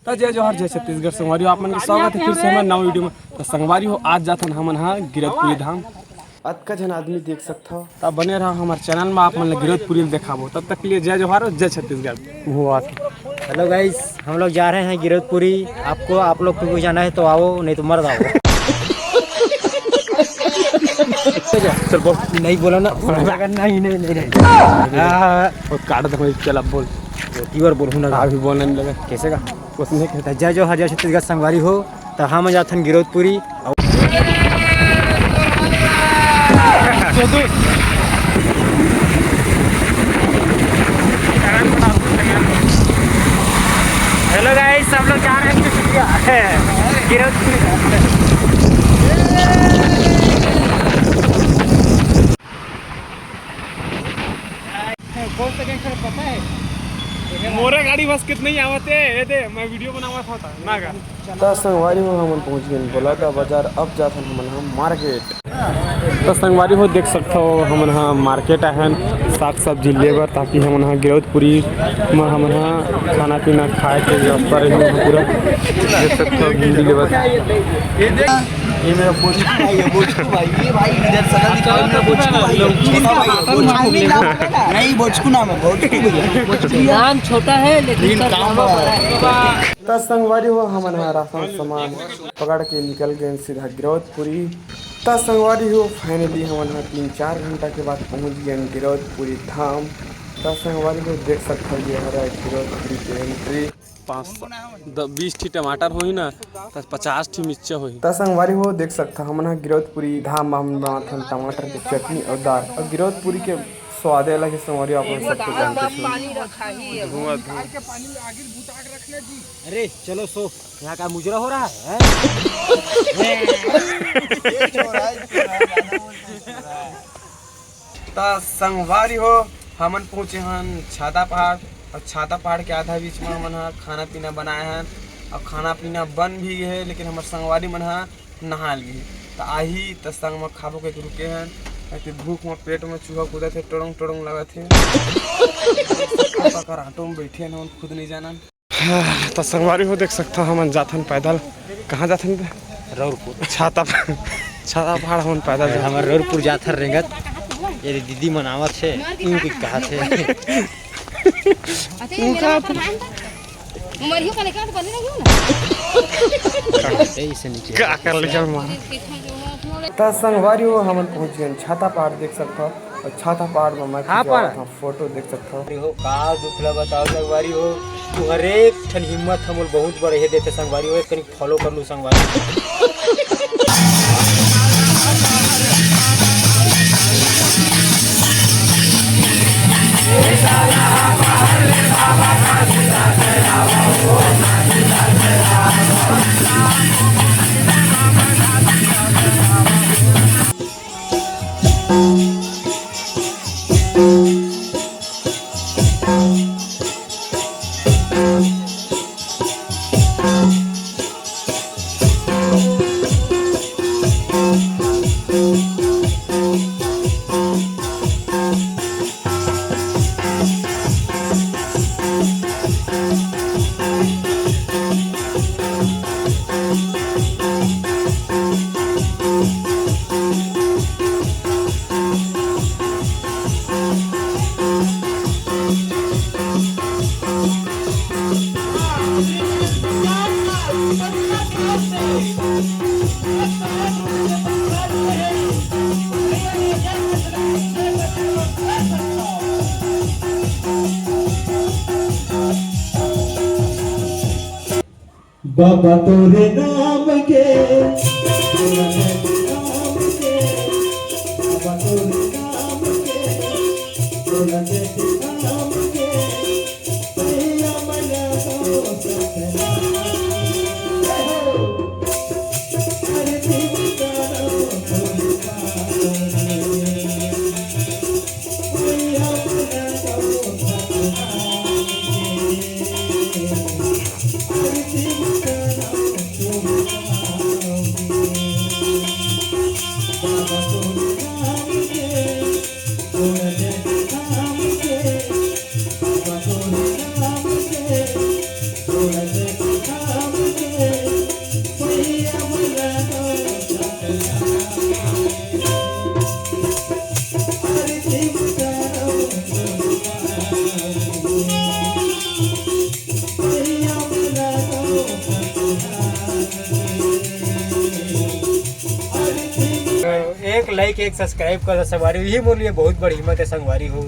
तो जय जोहार जय छत्तीसगढ़ संगवारी आप मन के स्वागत है फिर से हमारे नव वीडियो में। तो संगवारी हो आज जाथन हमन हाँ गिरधपुरी धाम। अतका जन आदमी देख सकता हो तब बने रहा हमारे चैनल में आप मन गिरधपुरी दिखाबो। तब तक के लिए जय जोहार जय छत्तीसगढ़ हुआ। हेलो गाइस, हम लोग जा रहे हैं गिरधपुरी। आप लोग को जाना है तो आओ, नहीं तो मर जाओ। चल बोल। नहीं बोला ना, नहीं काट दे चल अब बोल। और बोलूँ ना अभी बोलने नहीं लगा कैसे का कुछ नहीं कहता। जय जोहार जय छत्तीसगढ़ संगवारी हो। तो हम जाथन गिरधपुरी। हेलो गाइस, सब लोग जा रहे हैं गिरधपुरी। कौन सा गैंग पता है? मोरे गाड़ी बस कितने आवते ये दे मैं वीडियो बनावा था ना का। तो संगवारी हो हम पहुंच गए बोला था बाजार। अब जाथन हम मार्केट। तो संगवारी हो देख सकते हो हम यहाँ मार्केट आहन साग सब्जी लेबर ताकि हम यहाँ गिरधपुरी में हम यहाँ खाना पीना खाए के व्यवस्था रही पूरा देख सकते हो भिंडी लेबर। ये मेरा बोचकू भाई है, बोचकू भाई। ये भाई इधर सदा दिखाओ मेरा बोचकू भाई है। नहीं बोचकू नाम है, बोचकू भैया। नाम छोटा है लेकिन काम बड़ा है। तो संगवारी हो हम राशन सामान पकड़ के निकल गए सीधा गिरधपुरी। तो संगवारी हो फाइनली हम 3-4 घंटा के बाद पहुंच गए गिरधपुरी धाम। तो संगवारी हो देख सकते हो ये हमारा गिरधपुरी के एंट्री। 5-20 ठी टमाटर होई ना तो 50 ठी मिर्चा होई। तो संगवारी हो देख सकता हम गिरधपुरी धाम हम बनाथन टमाटर की चटनी और दाल। और गिरधपुरी के स्वाद अलग है संगवारी आप सबको जानते हो। अरे चलो सो, यहाँ का मुजरा हो रहा है। तो संगवारी हो हमन पहुँचे हन छाता पहाड़। और छाता पहाड़ के आधा बीच में हमन खाना पीना बनाए हैं और खाना पीना बन भी गए है, लेकिन हमारे संगवारी मन नहा लिए। तो आही तो संग में खाबो के रुके हैं। भूख में पेट में चूहा कूदा थे, टोड़ंग टोड़ंग लगा थे। ऑटो में बैठे हैं खुद नहीं जाना। तो संगवारी हो देख सकता हम जाथन पैदल। कहाँ जाथन? रौरपुर छाता पहाड़ हम पैदल हमारे रौरपुर जाथर रेंगत। ये दीदी मनावत है इनकी कहा थे। क्या कर लिया तो संगवारी हो हम पहुंच गए छाता पहाड़ देख सकते हो। और छाता पहाड़ में मैं फोटो देख सकता हूँ। का दुखला बताओ संगवारी हो। तू हर एक ठन हिम्मत हम बहुत बड़े हे देते संगवारी हो। कहीं फॉलो कर लू संगवारी। बाबा तोरे नाम के बाबा तोरे नाम के नाम के तेरा मना हो सकता अरे तेरा लाइक एक सब्सक्राइब कर संगवारी हो। यही मोर लिए बहुत बड़ी हिम्मत है संगवारी हो।